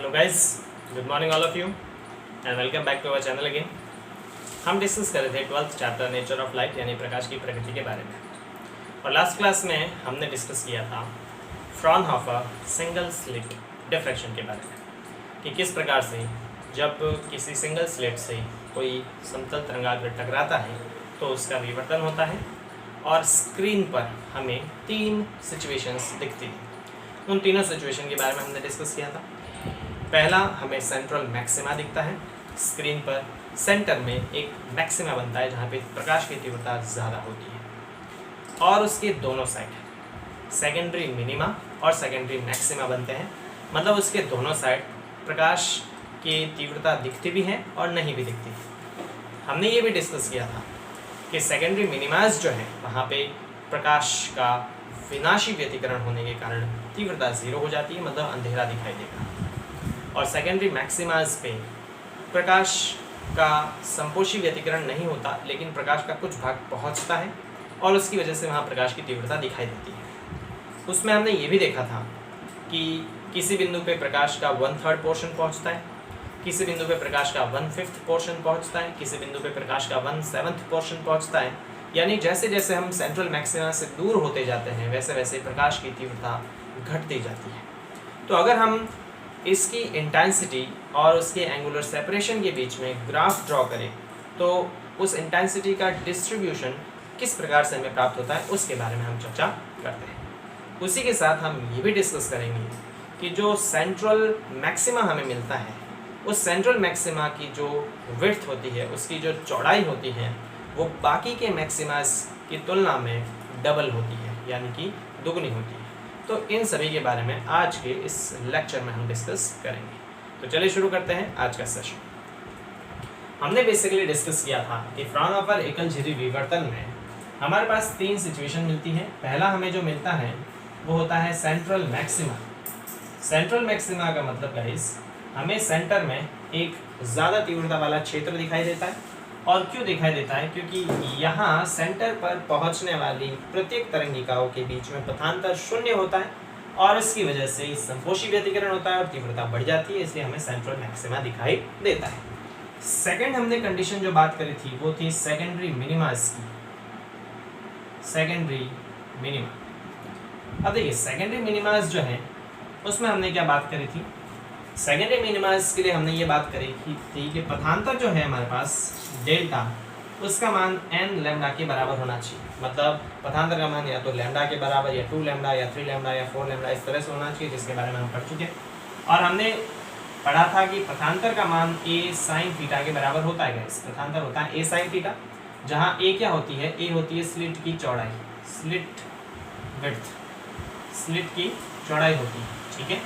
Hello guys, good morning all of you and welcome back to our channel again. हम discuss कर रहे थे 12th chapter nature of light यानी प्रकाश की प्रकृति के बारे में। और लास्ट क्लास में हमने डिस्कस किया था फ्रॉनहोफर सिंगल स्लिट डिफ्रैक्शन के बारे में कि किस प्रकार से जब किसी सिंगल स्लिट से कोई समतल तरंगाग्र टकराता है तो उसका विवर्तन होता है और स्क्रीन पर हमें 3 सिचुएशंस दिखती हैं। उन तीनों सिचुएशन के बारे में हमने डिस्कस किया था। पहला, हमें सेंट्रल मैक्सिमा दिखता है, स्क्रीन पर सेंटर में एक मैक्सिमा बनता है जहाँ पे प्रकाश की तीव्रता ज़्यादा होती है और उसके दोनों साइड सेकेंडरी मिनिमा और सेकेंडरी मैक्सिमा बनते हैं। मतलब उसके दोनों साइड प्रकाश की तीव्रता दिखती भी है और नहीं भी दिखती है। हमने ये भी डिस्कस किया था कि सेकेंडरी मिनिमाज जो है वहाँ पे प्रकाश का विनाशी व्यतिकरण होने के कारण तीव्रता 0 हो जाती है, मतलब अंधेरा दिखाई देगा। और सेकेंडरी मैक्सिमाज पे प्रकाश का संपोषी व्यतिकरण नहीं होता, लेकिन प्रकाश का कुछ भाग पहुंचता है और उसकी वजह से वहाँ प्रकाश की तीव्रता दिखाई देती है। उसमें हमने ये भी देखा था कि किसी बिंदु पे प्रकाश का 1/3 पोर्शन पहुँचता है, किसी बिंदु पे प्रकाश का 1/5 पोर्शन पहुँचता है, किसी बिंदु पे प्रकाश का 1/7 पोर्शन पहुँचता है। यानी जैसे जैसे हम सेंट्रल मैक्सिमा से दूर होते जाते हैं वैसे वैसे प्रकाश की तीव्रता घटती जाती है। तो अगर हम इसकी इंटेंसिटी और उसके एंगुलर सेपरेशन के बीच में ग्राफ ड्रॉ करें तो उस इंटेंसिटी का डिस्ट्रीब्यूशन किस प्रकार से हमें प्राप्त होता है उसके बारे में हम चर्चा करते हैं। उसी के साथ हम ये भी डिस्कस करेंगे कि जो सेंट्रल मैक्सिमा हमें मिलता है उस सेंट्रल मैक्सिमा की जो विड्थ होती है, उसकी जो चौड़ाई होती है, वो बाकी के मैक्सिमास की तुलना में डबल होती है, यानी कि दुगनी होती है। तो इन सभी के बारे में आज के इस लेक्चर में हम डिस्कस करेंगे। तो चलिए शुरू करते हैं आज का सेशन। हमने बेसिकली डिस्कस किया था कि फ्रॉनहोफर एकल झिरी विवर्तन में हमारे पास 3 सिचुएशन मिलती हैं। पहला हमें जो मिलता है वो होता है सेंट्रल मैक्सिमा। सेंट्रल मैक्सिमा का मतलब गाइस, हमें सेंटर में एक ज़्यादा तीव्रता वाला क्षेत्र दिखाई देता है। और क्यों दिखाई देता है? क्योंकि यहाँ सेंटर पर पहुँचने वाली प्रत्येक तरंगिकाओं के बीच में पथांतर 0 होता है और इसकी वजह से संपोषी व्यतिकरण होता है और तीव्रता बढ़ जाती है, इसलिए हमें सेंट्रल मैक्सिमा दिखाई देता है। सेकंड हमने कंडीशन जो बात करी थी वो थी सेकेंडरी मिनिमास की। सेकेंडरी मिनिमा, अब देखिए सेकेंडरी मिनिमास जो है उसमें हमने क्या बात करी थी? सेकेंडरी मिनिमास के लिए हमने ये बात करी थी कि पथांतर जो है हमारे पास डेल्टा, उसका मान n लैम्डा के बराबर होना चाहिए। मतलब पथांतर का मान या तो लैम्डा के बराबर या 2 लैम्डा या 3 लैम्डा या 4 लैम्डा इस तरह से होना चाहिए, जिसके बारे में हम पढ़ चुके हैं। और हमने पढ़ा था कि पथांतर का मान a sin थीटा के बराबर होता है। पथांतर होता है a sin थीटा, जहाँ a क्या होती है? a होती है स्लिट की चौड़ाई, स्लिट विड्थ, स्लिट की चौड़ाई होती है, ठीक है।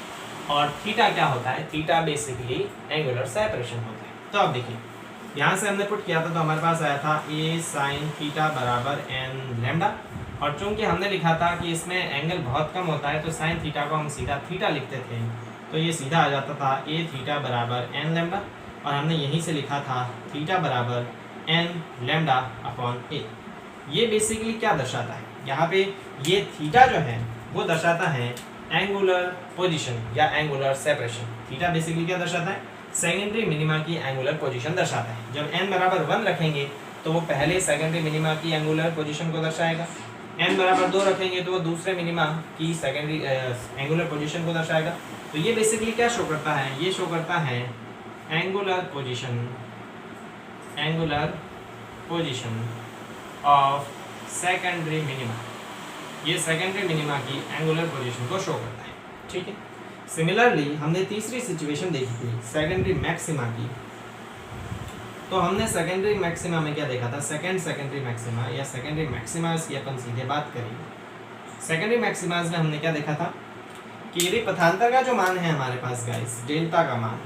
और थीटा क्या होता है? थीटा बेसिकली एंगुलर सेपरेशन होता है। तो अब देखिए यहाँ से हमने पुट किया था तो हमारे पास आया था a sin थीटा बराबर n लैम्डा। और चूंकि हमने लिखा था कि इसमें एंगल बहुत कम होता है तो sin थीटा को हम सीधा थीटा लिखते थे, तो ये सीधा आ जाता था a थीटा बराबर n लैम्डा। और हमने यहीं से लिखा था थीटा बराबर n लैम्डा अपॉन a। ये बेसिकली क्या दर्शाता है? यहाँ पे ये थीटा जो है वो दर्शाता है एंगुलर पोजीशन या एंगुलर सेपरेशन। थीटा बेसिकली क्या दर्शाता है? सेकेंडरी मिनिमा की एंगुलर पोजीशन दर्शाता है। जब n बराबर 1 रखेंगे तो वो पहले सेकेंडरी मिनिमा की एंगुलर पोजीशन को दर्शाएगा, n बराबर 2 रखेंगे तो वो दूसरे मिनिमा की सेकेंडरी एंगुलर पोजीशन को दर्शाएगा। तो ये बेसिकली क्या शो करता है? ये शो करता है angular position of secondary minima. ये सेकेंडरी मिनिमा की एंगुलर पोजीशन को शो करता है, ठीक है। सिमिलरली हमने तीसरी सिचुएशन देखी थी सेकेंडरी मैक्सिमा की। तो हमने सेकेंडरी मैक्सिमा में क्या देखा था? सेकेंडरी मैक्सिमा या सेकेंडरी मैक्सिमास की अपन सीधे बात करेंगे। सेकेंडरी मैक्सिमास में हमने क्या देखा था कि यदि पथांतर का जो मान है हमारे पास गाइस, डेल्टा का मान,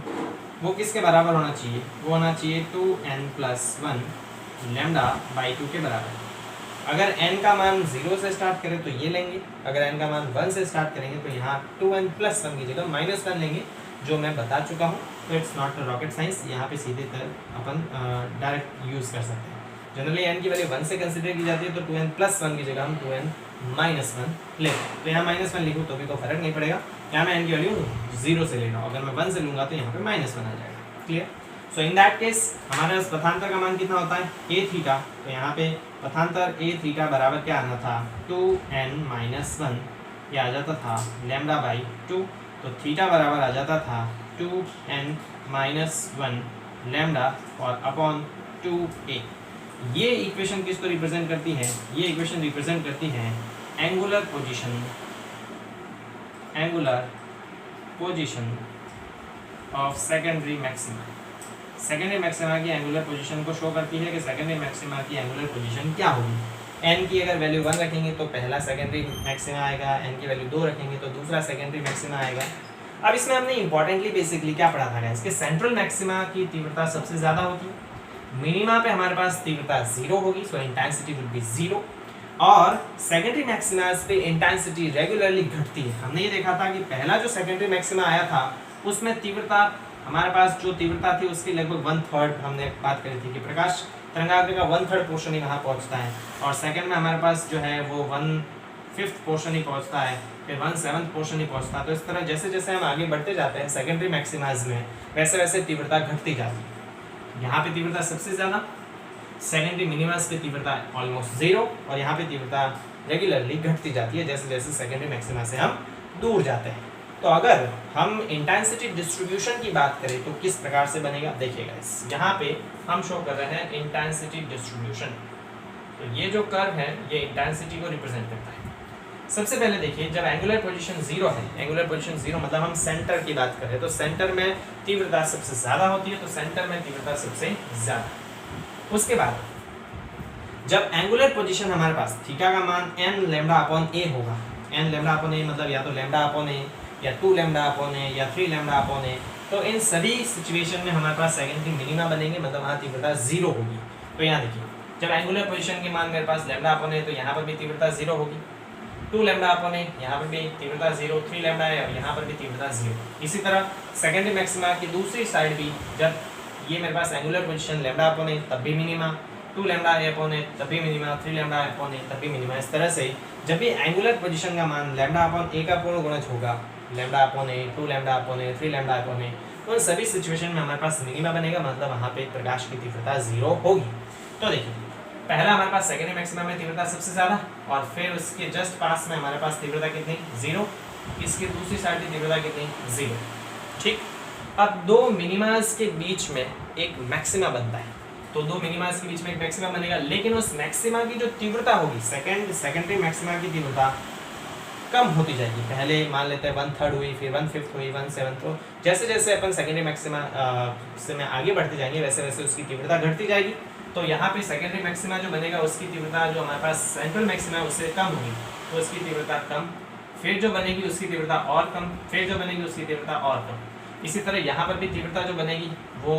वो किसके बराबर होना चाहिए? वो होना चाहिए 2n+1 लैम्डा बाई 2 के बराबर। अगर n का मान 0 से स्टार्ट करें तो ये लेंगे, अगर n का मान 1 से स्टार्ट करेंगे तो यहाँ 2n+1 की जगह -1 लेंगे, जो मैं बता चुका हूँ। तो इट्स नॉट रॉकेट साइंस, यहाँ पे सीधे तरह अपन डायरेक्ट यूज़ कर सकते हैं। जनरली n की वैल्यू 1 से कंसीडर की जाती है, तो 2n + 1 की जगह हम 2n - 1 ले, तो यहाँ -1 लिखूँ तो भी कोई फर्क नहीं पड़ेगा। यहाँ मैं n की वैल्यू 0 से ले रहा हूँ, अगर मैं 1 से लूँगा तो यहाँ पे -1 आ जाएगा। Clear? So in that case हमारे पास पथांतर का मान कितना होता है, a थीटा। तो यहाँ पे पथांतर a थीटा बराबर क्या आना था, 2n - 1, ये आ जाता था λ/2। तो थीटा बराबर आ जाता था 2n - 1 लैम्डा और अपॉन 2a। ये इक्वेशन किसको रिप्रेजेंट करती है, ये इक्वेशन रिप्रेजेंट करती है angular position of secondary maxima. Secondary maxima की एंगुलर पोजीशन को शो करती है कि सेकेंडरी मैक्सिमा की एंगुलर पोजीशन क्या होगी। n की अगर वैल्यू 1 रखेंगे तो पहला सेकेंडरी मैक्सिमा आएगा, n की वैल्यू 2 रखेंगे तो दूसरा सेकेंडरी मैक्सिमा आएगा। अब इसमें हमने इंपॉर्टेंटली बेसिकली क्या पढ़ा था, इसके सेंट्रल मैक्सिमा की तीव्रता सबसे ज़्यादा होती है, मिनिमा पे हमारे पास तीव्रता 0 होगी, सो इंटेंसिटी विल बी 0, और सेकेंडरी मैक्सिमास पे इंटेंसिटी रेगुलरली घटती है। हमने ये देखा था कि पहला जो सेकेंडरी मैक्सिमा आया था उसमें तीव्रता हमारे पास जो तीव्रता थी उसकी लगभग 1/3 हमने बात करी थी कि प्रकाश तरंगाग्र का 1/3 पोर्शन ही वहाँ पहुँचता है, और सेकंड में हमारे पास जो है वो 1/5 पोर्शन ही पहुँचता है, फिर 1/7 पोर्शन ही पहुँचता है। तो इस तरह जैसे जैसे हम आगे बढ़ते जाते हैं सेकेंडरी मैक्सिमाज में, वैसे वैसे तीव्रता घटती जाती है। यहाँ पे तीव्रता सबसे ज़्यादा, सेकेंडरी मिनिमस पे तीव्रता ऑलमोस्ट 0, और यहाँ पे तीव्रता रेगुलरली घटती जाती है जैसे जैसे सेकेंडरी मैक्सिमा से हम दूर जाते हैं। तो अगर हम इंटेंसिटी डिस्ट्रीब्यूशन की बात करें तो किस प्रकार से बनेगा, देखिएगा यहाँ पे हम शो कर रहे हैं इंटेंसिटी डिस्ट्रीब्यूशन। तो ये जो कर्व है ये इंटेंसिटी को रिप्रेजेंट करता है। सबसे पहले देखिए, जब एंगुलर पोजीशन 0 है, एंगुलर पोजीशन 0 मतलब हम सेंटर की बात करें तो सेंटर में तीव्रता सबसे ज़्यादा होती है, तो सेंटर में तीव्रता सबसे ज़्यादा। उसके बाद जब एंगुलर पोजीशन हमारे पास थीटा का मान n λ/a होगा, n λ/a मतलब या तो λ/a या 2 λ/a या 3 λ/a, तो इन सभी सिचुएशन में हमारे पास सेकेंडरी मिनिमा बनेंगे, मतलब वहाँ तीव्रता 0 होगी। तो यहाँ देखिए, जब एंगुलर पोजीशन के मान मेरे पास λ/a, तो यहाँ पर भी तीव्रता 0 होगी, 2 λ/a यहाँ पर भी तीव्रता 0, 3 λ और यहाँ पर भी तीव्रता 0। इसी तरह सेकेंडरी मैक्सिमा की दूसरी साइड भी, जब ये मेरे पास एंगुलर पोजीशन λ/a तब भी मिनिमा, 2 λ/a तब भी मिनिमा, 3 λ/a तब भी मिनिमा। इस तरह से जब भी एंगुलर पोजीशन का मान λ/a का पूर्ण गुणज होगा, λ/a, 2 λ/a, 3 λ/a, उन सभी सिचुएशन में हमारे पास मिनिमा बनेगा, मतलब वहाँ पे प्रकाश की तीव्रता 0 होगी। तो देखिए, पहला हमारे पास सेकेंडरी मैक्सिमा में तीव्रता सबसे ज़्यादा, और फिर उसके जस्ट पास में हमारे पास तीव्रता कितनी, 0, इसकी दूसरी साइड की तीव्रता कितनी, 0। ठीक, अब दो मिनिमास के बीच में एक मैक्सिमा बनता है, तो दो मिनिमास के बीच में एक मैक्सिमा बनेगा, लेकिन उस मैक्सिमा की जो तीव्रता होगी, सेकेंडरी मैक्सिमा की तीव्रता कम होती जाएगी। पहले मान लेते हैं 1/3 हुई, फिर 1/5 हुई, 1/7, तो जैसे जैसे अपन सेकेंडरी मैक्सिमा से में आगे बढ़ते जाएंगे वैसे वैसे उसकी तीव्रता घटती जाएगी। तो यहाँ पे सेकेंडरी मैक्सिमा जो बनेगा उसकी तीव्रता जो हमारे पास सेंट्रल मैक्सिमा है उससे कम होगी, तो उसकी तीव्रता कम, फिर जो बनेगी उसकी तीव्रता और कम, फिर जो बनेगी उसकी तीव्रता और कम। इसी तरह यहाँ पर भी तीव्रता जो बनेगी वो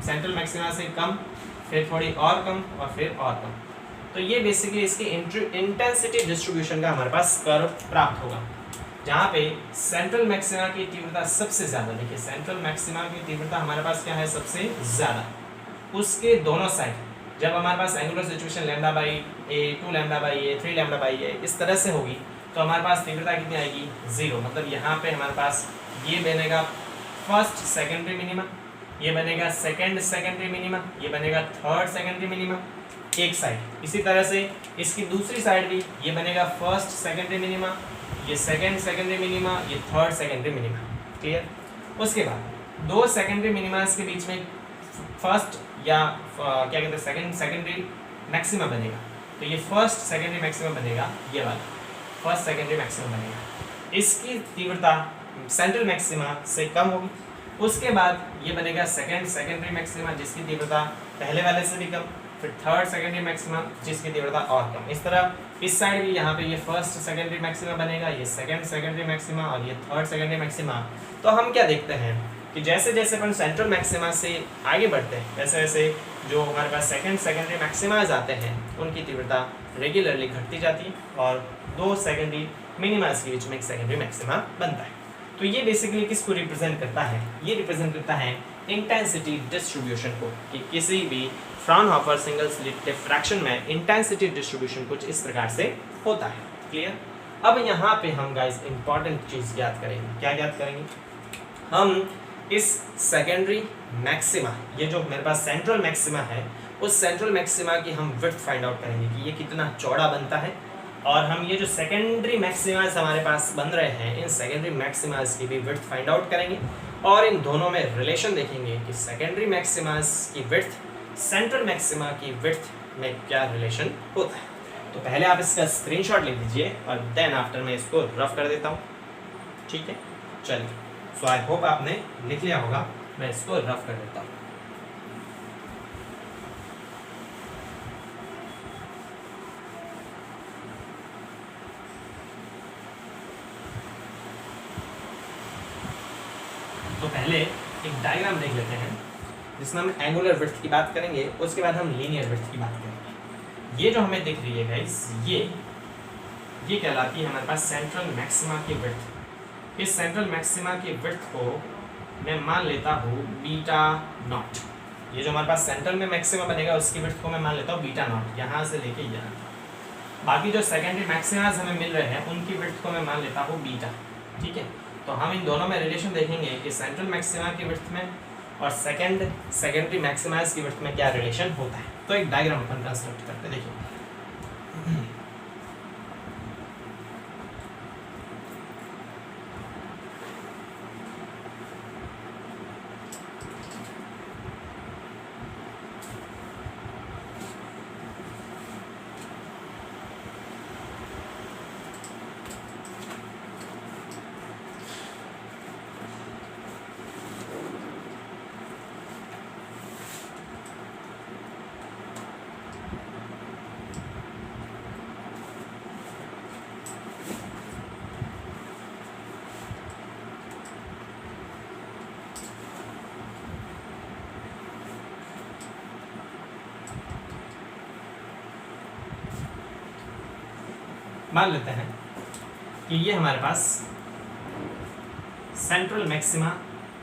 सेंट्रल मैक्सिमा से कम, फिर थोड़ी और कम, और फिर और कम। तो ये बेसिकली इसकी इंटेंसिटी डिस्ट्रीब्यूशन का हमारे पास कर्व प्राप्त होगा, जहाँ पे सेंट्रल मैक्सिमा की तीव्रता सबसे ज़्यादा, देखिए सेंट्रल मैक्सिमा की तीव्रता हमारे पास क्या है, सबसे ज़्यादा, उसके दोनों साइड जब हमारे पास angular situation λ/a, 2 λ/a, 3 λ/a इस तरह से होगी, तो हमारे पास तीव्रता कितनी आएगी, 0। मतलब यहाँ पे हमारे पास ये बनेगा फर्स्ट सेकेंडरी मिनिमा, ये बनेगा सेकेंड सेकेंडरी मिनिमा, ये बनेगा थर्ड सेकेंडरी मिनिमा एक साइड। इसी तरह से इसकी दूसरी साइड भी ये बनेगा फर्स्ट सेकेंडरी मिनिमा, ये सेकेंड सेकेंडरी मिनिमा, ये थर्ड सेकेंडरी मिनिमा। क्लियर? उसके बाद दो सेकेंडरी मिनिमास के बीच में फर्स्ट या क्या कहते हैं सेकेंड सेकेंडरी मैक्सिमा बनेगा, तो ये फर्स्ट सेकेंडरी मैक्सिमा बनेगा, ये वाला फर्स्ट सेकेंडरी मैक्सिमा बनेगा। इसकी तीव्रता सेंट्रल मैक्सिमा से कम होगी। उसके बाद ये बनेगा सेकेंड सेकेंडरी मैक्सिमा जिसकी तीव्रता पहले वाले से भी कम, फिर थर्ड सेकेंडरी मैक्सिमा जिसकी तीव्रता और कम। इस तरह इस साइड भी यहाँ पे ये फर्स्ट सेकेंडरी मैक्सिमा बनेगा, ये सेकेंड सेकेंडरी मैक्सिमा और ये थर्ड सेकेंडरी मैक्सिमा। तो हम क्या देखते हैं कि जैसे जैसे अपन सेंट्रल मैक्सिमा से आगे बढ़ते हैं वैसे वैसे जो हमारे पास सेकेंड सेकेंडरी मैक्सिमाज आते हैं उनकी तीव्रता रेगुलरली घटती जाती है, और दो सेकेंडरी मिनिमास के बीच में एक सेकेंडरी मैक्सिमा बनता है। तो ये बेसिकली किसको रिप्रेजेंट करता है, ये रिप्रेजेंट करता है इंटेंसिटी डिस्ट्रीब्यूशन को, कि किसी भी फ्राउनहोफर सिंगल स्लिट डिफ्रैक्शन में इंटेंसिटी डिस्ट्रीब्यूशन कुछ इस प्रकार से होता है। क्लियर? अब यहाँ पे हम गाइस इंपॉर्टेंट चीज़ ज्ञात करेंगे। क्या ज्ञात करेंगे? हम इस सेकेंडरी मैक्सिमा, ये जो मेरे पास सेंट्रल मैक्सिमा है, उस सेंट्रल मैक्सिमा की हम विड्थ फाइंड आउट करेंगे कि ये कितना चौड़ा बनता है, और हम ये जो सेकेंडरी मैक्सिमास हमारे पास बन रहे हैं, इन सेकेंडरी मैक्सिमास की भी विड्थ फाइंड आउट करेंगे, और इन दोनों में रिलेशन देखेंगे कि सेकेंडरी मैक्सिमास की विड्थ सेंट्रल मैक्सिमा की विड्थ में क्या रिलेशन होता है। तो पहले आप इसका स्क्रीनशॉट ले लीजिए और देन आफ्टर मैं इसको रफ कर देता हूँ। ठीक है, चलिए। सो आई होप आपने लिख लिया होगा, मैं इसको रफ कर देता हूँ। तो पहले एक डायग्राम देख लेते हैं जिसमें हम एंगुलर विड्थ की बात करेंगे, उसके बाद हम लीनियर विड्थ की बात करेंगे। ये जो हमें दिख रही है गाइस, ये कहलाती है हमारे पास सेंट्रल मैक्सिमा की विड्थ। इस सेंट्रल मैक्सिमा की विड्थ को मैं मान लेता हूँ बीटा नॉट। ये जो हमारे पास सेंट्रल में मैक्सिमा बनेगा उसकी विड्थ को मैं मान लेता हूँ बीटा नॉट, यहाँ से लेके यहाँ। बाकी जो सेकेंडरी मैक्सिमास हमें मिल रहे हैं उनकी विड्थ को मैं मान लेता हूँ बीटा। ठीक है, तो हम इन दोनों में रिलेशन देखेंगे कि सेंट्रल मैक्सिमा की विड्थ में और सेकेंडरी मैक्सिमास की विड्थ में क्या रिलेशन होता है। तो एक डायग्राम अपन कंस्ट्रक्ट करते हैं, देखिए। मान लेते हैं कि ये हमारे पास सेंट्रल मैक्सिमा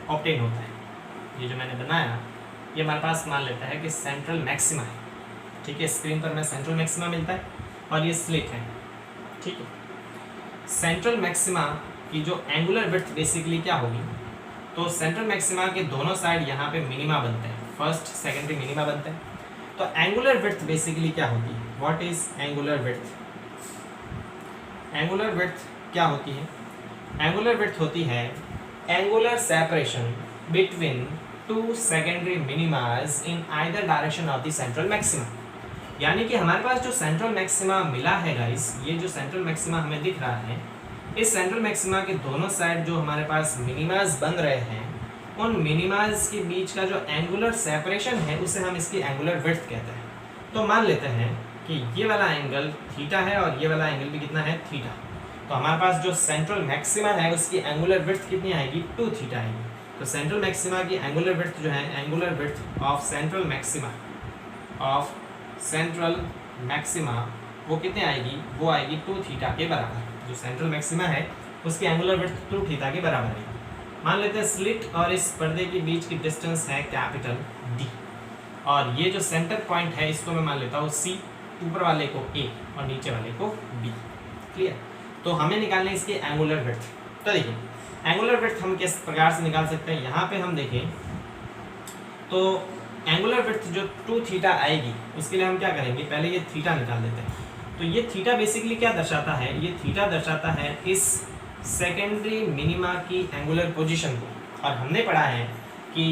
ऑब्टेन होता है। ये जो मैंने बनाया ये हमारे पास मान लेता है कि सेंट्रल मैक्सिमा है। ठीक है, स्क्रीन पर मैं सेंट्रल मैक्सिमा मिलता है और ये स्लिट है। ठीक है, सेंट्रल मैक्सिमा की जो एंगुलर विड्थ बेसिकली क्या होगी, तो सेंट्रल मैक्सिमा के दोनों साइड यहाँ पे मिनिमा बनते हैं, फर्स्ट सेकेंडरी मिनिमा बनते हैं। तो एंगुलर विड्थ बेसिकली क्या होती है? What is angular width? Angular width क्या होती है? एंगुलर विड्थ होती है angular separation between two secondary मिनिमास in either direction of the central maxima. यानी कि हमारे पास जो सेंट्रल मैक्सिमा मिला है गाइस, ये जो सेंट्रल मैक्सिमा हमें दिख रहा है, इस सेंट्रल मैक्सिमा के दोनों साइड जो हमारे पास मिनिमास बन रहे हैं, उन मिनिमास के बीच का जो एंगुलर सेपरेशन है उसे हम इसकी एंगुलर विड्थ कहते हैं। तो मान लेते हैं कि ये वाला एंगल थीटा है और ये वाला एंगल भी कितना है? थीटा। तो हमारे पास जो सेंट्रल मैक्सिमा है उसकी एंगुलर विड्थ कितनी आएगी? 2 थीटा आएगी। तो सेंट्रल मैक्सिमा की एंगुलर विड्थ जो है, angular width of central maxima वो कितने आएगी? वो आएगी 2 थीटा के बराबर। जो सेंट्रल मैक्सिमा है उसकी एंगुलर विड्थ 2 थीटा के बराबर आएगी। मान लेते हैं स्लिट और इस पर्दे के बीच की डिस्टेंस है कैपिटल डी, और ये जो सेंटर पॉइंट है इसको मैं मान लेता हूँ सी, ऊपर वाले को ए और नीचे वाले को बी। क्लियर? तो हमें निकालना है इसकी एंगुलर विड्थ। तो देखिए एंगुलर विड्थ हम किस प्रकार से निकाल सकते हैं, यहाँ पे हम देखें तो एंगुलर विड्थ जो 2 थीटा आएगी उसके लिए हम क्या करेंगे, पहले ये थीटा निकाल देते हैं। तो ये थीटा बेसिकली क्या दर्शाता है? ये थीटा दर्शाता है इस सेकेंडरी मिनिमा की एंगुलर पोजीशन को। और हमने पढ़ा है कि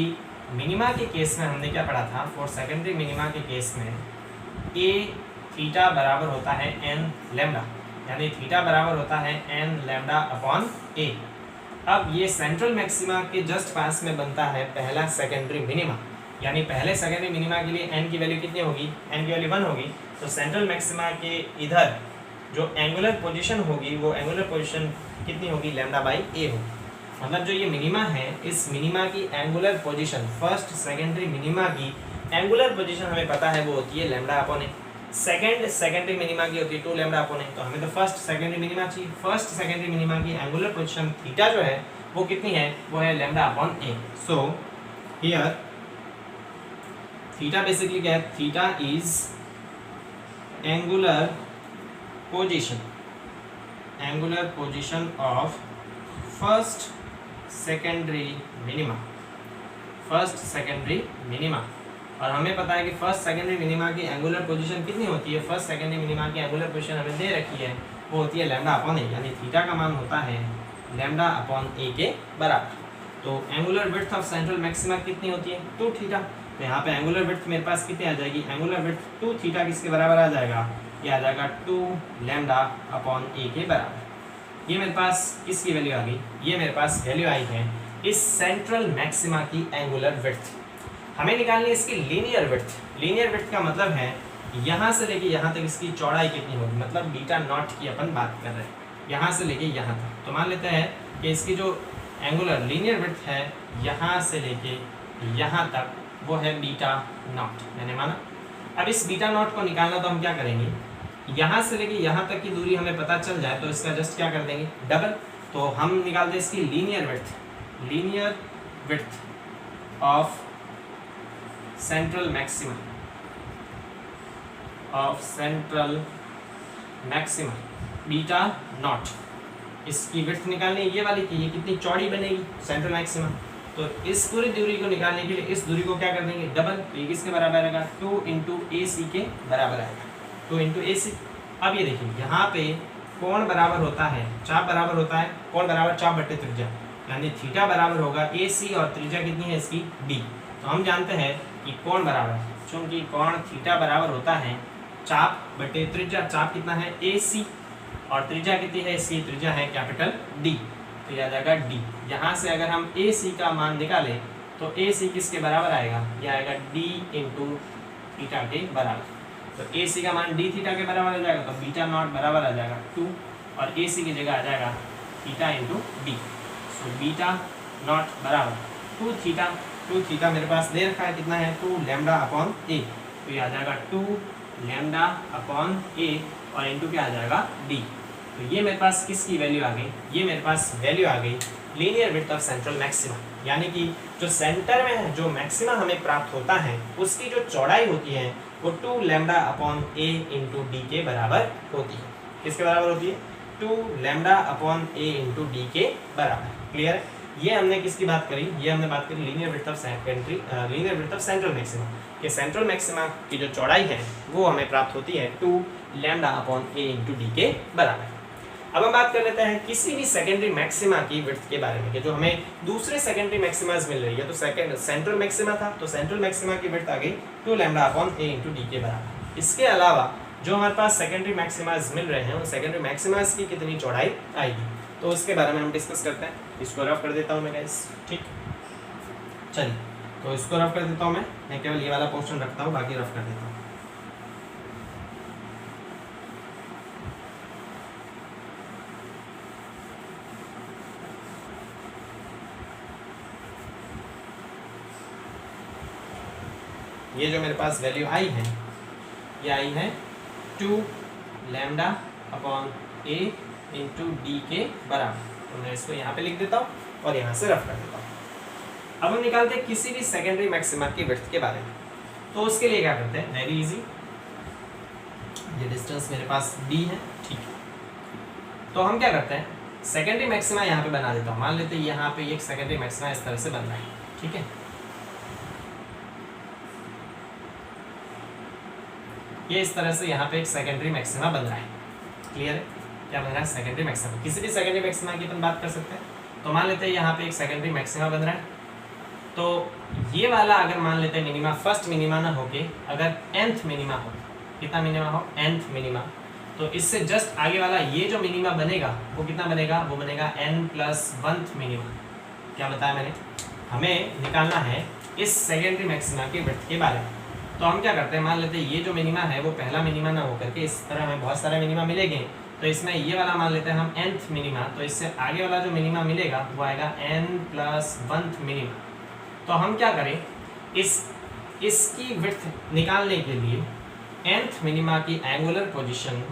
मिनिमा के केस में हमने क्या पढ़ा था, फॉर सेकेंडरी मिनिमा के केस में ए थीटा बराबर होता है एन लैम्डा, यानी थीटा बराबर होता है एन लैम्डा अपॉन ए। अब ये सेंट्रल मैक्सिमा के जस्ट पास में बनता है पहला सेकेंडरी मिनिमा, यानी पहले सेकेंडरी मिनिमा के लिए एन की वैल्यू कितनी होगी? एन की वैल्यू 1 होगी। तो सेंट्रल मैक्सिमा के इधर जो एंगुलर पोजीशन होगी वो एंगुलर पोजीशन कितनी होगी? लैम्डा बाई ए होगी। मतलब जो ये मिनिमा है, इस मिनिमा की angular position, first secondary minima की एंगुलर पोजीशन हमें पता है वो होती है लैम्डा अपॉन ए। सेकेंडरी मिनिमा की होती है 2 लैम्डा अपॉन ए। तो हमें तो फर्स्ट सेकेंडरी मिनिमा चाहिए। फर्स्ट सेकेंडरी मिनिमा की एंगुलर पोजीशन थीटा जो है वो कितनी है? वो है lambda upon A. So here theta basically क्या है, theta is angular position of first secondary minima. और हमें पता है कि फर्स्ट सेकेंडरी मिनिमा की एंगुलर पोजीशन कितनी होती है, फर्स्ट सेकेंडरी मिनिमा की एंगुलर पोजीशन हमें दे रखी है, वो होती है लैम्डा अपॉन ए, यानी थीटा का मान होता है लैम्डा अपॉन ए के बराबर। तो angular width of central maxima कितनी होती है, 2 थीटा। तो यहाँ पे एंगुलर विड्थ मेरे पास कितनी आ जाएगी, एंगुलर विड्थ 2 थीटा किसके बराबर आ जाएगा, ये आ जाएगा 2 लैम्डा अपॉन ए के बराबर। ये मेरे पास किसकी वैल्यू आ गई, ये मेरे पास वैल्यू आई है इस सेंट्रल मैक्सिमा की एंगुलर विड्थ। हमें निकालनी है इसकी लीनियर विड्थ। लीनियर विड्थ का मतलब है यहाँ से लेके यहाँ तक इसकी चौड़ाई कितनी होगी, मतलब बीटा नॉट की अपन बात कर रहे हैं, यहाँ से लेके यहाँ तक। तो मान लेते हैं कि इसकी जो एंगुलर लीनियर विड्थ है यहाँ से लेके यहाँ तक वो है बीटा नॉट, मैंने माना। अब इस बीटा नॉट को निकालना तो हम क्या करेंगे, यहाँ से लेके यहाँ तक की दूरी हमें पता चल जाए तो इसका जस्ट क्या कर देंगे, डबल। तो हम निकालते हैं इसकी linear width of central maxima beta not. इसकी विड्थ निकालनी है ये वाली की, ये कितनी चौड़ी बनेगी सेंट्रल मैक्सिमा। तो इस पूरी दूरी को निकालने के लिए इस दूरी को क्या कर देंगे, डबल। तो ये किसके बराबर आएगा, 2 इंटू ए सी के बराबर आएगा, 2 इंटू ए सी। अब ये देखिए यहाँ पे कोण बराबर होता है, चाप बराबर होता है, कोण बराबर चाप बट्टे त्रिज्या, यानी थीटा बराबर होगा ए सी और त्रिज्या कितनी है इसकी डी। तो हम जानते हैं कि कोण बराबर, चूंकि कोण थीटा बराबर होता है चाप बटे त्रिज्या, चाप कितना है ए सी और त्रिज्या कितनी है इसकी, त्रिज्या है कैपिटल डी। तो यह आ जाएगा डी। यहाँ से अगर हम ए सी का मान निकालें तो ए सी किसके बराबर आएगा, यह आएगा डी इंटू थीटा के बराबर। तो ए सी का मान डी थीटा के बराबर आ जाएगा, तो बीटा नॉट बराबर आ जाएगा 2 और ए सी की जगह आ जाएगा theta into D. So beta not बराबर 2 थीटा मेरे पास दे रखा है, कितना है 2 लैम्डा अपॉन ए। तो ये आ जाएगा 2 लैम्डा अपॉन ए और इंटू क्या आ जाएगा डी। तो ये मेरे पास किसकी वैल्यू आ गई, ये मेरे पास वैल्यू आ गई linear width of central maxima, यानी कि जो सेंटर में जो मैक्सिमा हमें प्राप्त होता है उसकी जो चौड़ाई होती है वो 2 लैम्डा अपॉन ए इंटू डी के बराबर होती है। किसके बराबर होती है, 2 लैम्डा अपॉन ए इंटू डी के बराबर। क्लियर है। ये हमने किसकी बात करी, ये हमने बात करी linear width of central maxima कि सेंट्रल मैक्सिमा की जो चौड़ाई है वो हमें प्राप्त होती है 2 लैम्डा अपॉन ए इंटू डी के बराबर। अब हम बात कर लेते हैं किसी भी सेकेंडरी मैक्सिमा की विड्थ के बारे में कि जो हमें दूसरे सेकेंडरी मैक्सिमाज मिल रही है। तो सेंट्रल मैक्सिमा था, तो सेंट्रल मैक्सिमा की विड्थ आ गई 2 लैम्डा अपॉन ए इंटू डी के बराबर। इसके अलावा जो हमारे पास सेकेंडरी मैक्सिमाज मिल रहे हैं उन सेकेंडरी मैक्सिमाज की कितनी चौड़ाई आएगी, तो उसके बारे में हम डिस्कस करते हैं। इसको रफ कर देता हूँ मैं गाइस, ठीक। चलिए तो इसको रफ कर देता हूँ मैं केवल ये वाला पोर्शन रखता हूँ, बाकी रफ कर देता हूँ। ये जो मेरे पास वैल्यू आई है ये आई है 2 लैम्डा अपॉन ए इंटू डी के बराबर। तो मैं इसको यहाँ पे लिख देता हूँ और यहाँ से रफ कर देता हूँ। अब हम निकालते हैं किसी भी सेकेंडरी मैक्सिमा की विड्थ के बारे में। तो उसके लिए क्या करते हैं, वेरी इजी, ये डिस्टेंस मेरे पास डी है, ठीक है। तो हम क्या करते हैं, सेकेंडरी मैक्सिमा यहाँ पे बना देता हूँ। मान लेते हैं यहाँ पे एक सेकेंडरी मैक्सिमा इस तरह से बन रहा है, ठीक है। ये इस तरह से यहाँ पे एक सेकेंडरी मैक्सिमा बन रहा है। क्लियर है, क्या बन रहा है, सेकेंडरी मैक्सिमा। किसी भी सेकेंडरी मैक्सिमा की अपन बात कर सकते हैं। तो मान लेते हैं यहाँ पे एक सेकेंडरी मैक्सिमा बन रहा है। तो ये वाला अगर मान लेते हैं मिनिमा फर्स्ट मिनिमा ना होके अगर nth मिनिमा हो, कितना मिनिमा हो, nth मिनिमा, तो इससे जस्ट आगे वाला ये जो मिनिमा बनेगा वो कितना बनेगा, वो बनेगा n+1th मिनिमा। क्या बताया मैंने, हमें निकालना है इस सेकेंडरी मैक्सिमा के विड्थ के बारे में। तो हम क्या करते हैं, मान लेते हैं ये जो मिनिमा है वो पहला मिनिमा ना होकर के इस तरह हमें बहुत सारे मिनिमा मिलेंगे। तो इसमें ये वाला मान लेते हैं हम nth मिनिमा, तो इससे आगे वाला जो मिनिमा मिलेगा वो आएगा n+1th मिनिमा। तो हम क्या करें, इसकी विड्थ निकालने के लिए nth मिनिमा की एंगुलर पोजीशन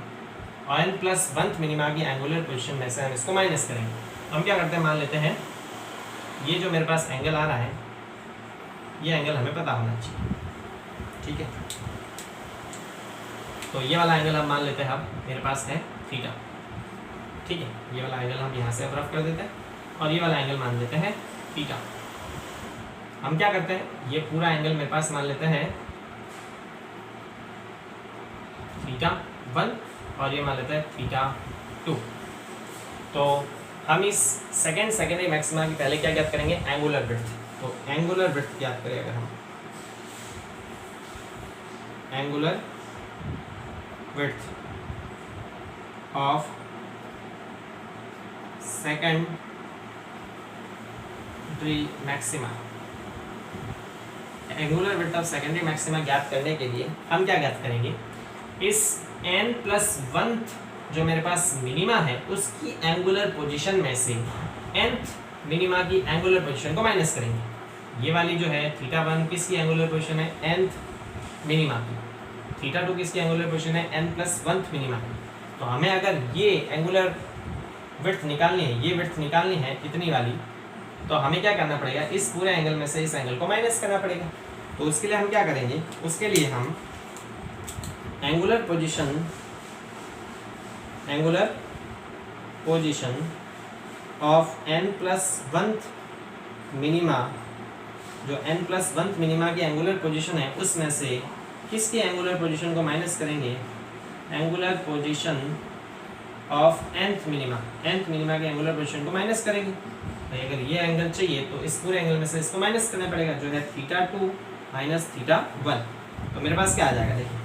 और n+1th मिनिमा की एंगुलर पोजीशन में से हम इसको माइनस करेंगे। तो हम क्या करते हैं, मान लेते हैं ये जो मेरे पास एंगल आ रहा है ये एंगल हमें पता होना चाहिए, ठीक है। तो ये वाला एंगल हम मान लेते हैं, अब मेरे पास है थीटा, ठीक है। ये वाला एंगल हम यहाँ से अब रफ कर देते हैं और ये वाला एंगल मान लेते हैं थीटा। हम क्या करते हैं, ये पूरा एंगल मेरे पास मान लेते हैं थीटा 1 और ये मान लेते हैं थीटा 2। तो हम इस सेकेंडरी मैक्सिमा की पहले क्या ज्ञात करेंगे, एंगुलर विड्थ। तो एंगुलर विड्थ ज्ञात करें अगर हम, angular width of secondary maxima, angular width of secondary maxima ज्ञात करने के लिए हम क्या ज्ञात करेंगे, इस n+1 जो मेरे पास मिनिमा है उसकी एंगुलर पोजीशन में से nth मिनिमा की एंगुलर पोजीशन को माइनस करेंगे। ये वाली जो है थीटा 1 किसकी एंगुलर पोजीशन है, nth मिनिमा की। थीटा 2 किसकी एंगुलर पोजीशन है, n+1 मिनिमा की। तो हमें अगर ये एंगुलर विड्थ निकालनी है, ये विड्थ निकालनी है इतनी वाली, तो हमें क्या करना पड़ेगा, इस पूरे एंगल में से इस एंगल को माइनस करना पड़ेगा। तो उसके लिए हम क्या करेंगे, उसके लिए हम angular position of n+1 minima, जो n+1 मिनिमा की एंगुलर पोजीशन है उसमें से किसकी एंगुलर पोजीशन को माइनस करेंगे, angular position of nth minima की एंगुलर पोजीशन को माइनस करेंगे। तो अगर ये एंगल चाहिए तो इस पूरे एंगल में से इसको माइनस करना पड़ेगा, जो है थीटा 2 माइनस थीटा 1। तो मेरे पास क्या आ जाएगा, देखिए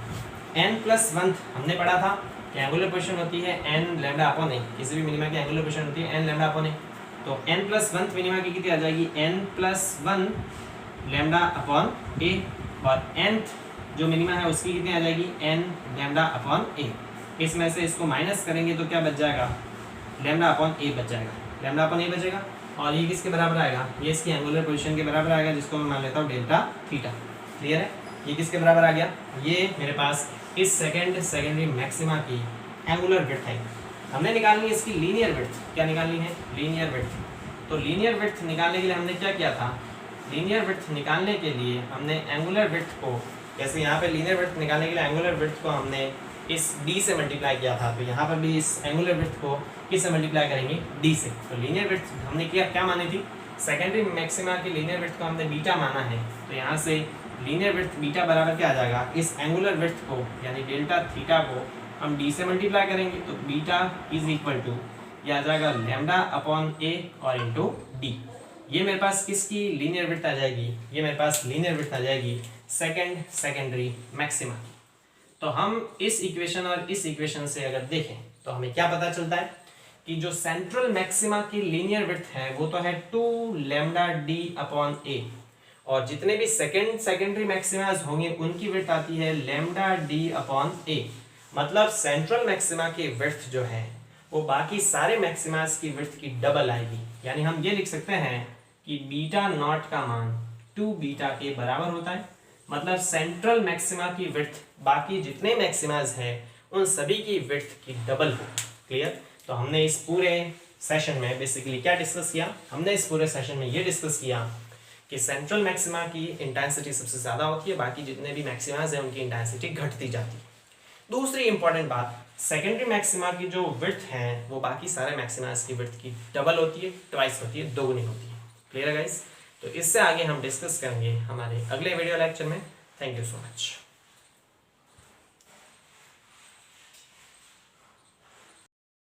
n+1 हमने पढ़ा था कि एंगुलर पोजीशन होती है n लैम्डा अपॉन a, किसी भी मिनिमा की एंगुलर पोजीशन होती है n लैम्डा अपॉन a। तो n+1 मिनिमा की कितनी आ जाएगी, n+1 लैम्डा अपॉन a, और nth जो मिनिमा है उसकी कितनी आ जाएगी, n लैम्डा अपॉन a। इसमें से इसको माइनस करेंगे तो क्या बच जाएगा, लैम्डा अपॉन a बच जाएगा, लैम्डा अपॉन a बचेगा। और ये किसके बराबर आएगा, ये इसकी एंगुलर पोजीशन के बराबर आएगा, जिसको मैं मान लेता हूँ डेल्टा थीटा। क्लियर है, ये किसके बराबर आ गया, ये मेरे पास इस सेकेंडरी मैक्सिमा की एंगुलर विड्थ है। हमने निकालनी है इसकी लीनियर विड्थ, क्या निकालनी है, लीनियर विड्थ। तो लीनियर विड्थ निकालने के लिए हमने क्या किया था, लीनियर विड्थ निकालने के लिए हमने एंगुलर विड्थ को, जैसे यहाँ पे लीनियर विड्थ निकालने के लिए एंगुलर विड्थ को हमने इस d से मल्टीप्लाई किया था, तो यहाँ पर भी इस एंगुलर विड्थ को किस से मल्टीप्लाई करेंगे, d से। तो लीनियर विड्थ हमने क्या मानी थी, सेकेंडरी मैक्सिमा की लीनियर विड्थ को हमने बीटा माना है। तो यहाँ से लीनियर विड्थ बीटा बराबर क्या आ जाएगा, इस एंगुलर विड्थ को यानी डेल्टा थीटा को हम d से मल्टीप्लाई करेंगे, तो बीटा इज इक्वल टू ये आ जाएगा लैम्डा अपॉन a और इंटू d। ये मेरे पास किसकी लीनियर विड्थ आ जाएगी, ये मेरे पास लीनियर विड्थ आ जाएगी सेकेंडरी मैक्सिमा की। तो हम इस इक्वेशन और इस इक्वेशन से अगर देखें तो हमें क्या पता चलता है कि जो सेंट्रल मैक्सिमा की लीनियर विड्थ है वो तो है 2 लैम्डा d अपॉन a, और जितने भी सेकेंडरी मैक्सिमास होंगे उनकी विड्थ आती है लैम्डा d अपॉन a। मतलब सेंट्रल मैक्सिमा की विड्थ जो है वो बाकी सारे मैक्सिमास की विड्थ की डबल आएगी। यानी हम ये लिख सकते हैं कि बीटा नॉट का मान 2 बीटा के बराबर होता है। मतलब सेंट्रल मैक्सिमा की विड्थ बाकी जितने मैक्सिमास हैं उन सभी की विड्थ की डबल हो। क्लियर। तो हमने इस पूरे सेशन में बेसिकली क्या डिस्कस किया, हमने इस पूरे सेशन में ये डिस्कस किया कि सेंट्रल मैक्सिमा की इंटेंसिटी सबसे ज़्यादा होती है, बाकी जितने भी मैक्सिमास हैं उनकी इंटेंसिटी घटती जाती है। दूसरी इंपॉर्टेंट बात, सेकेंडरी मैक्सिमा की जो विड्थ है वो बाकी सारे मैक्सिमास की विड्थ की डबल होती है, ट्वाइस होती है, दोगुनी होती है। क्लियर है गाइस। तो इससे आगे हम डिस्कस करेंगे हमारे अगले वीडियो लेक्चर में। Thank you so much.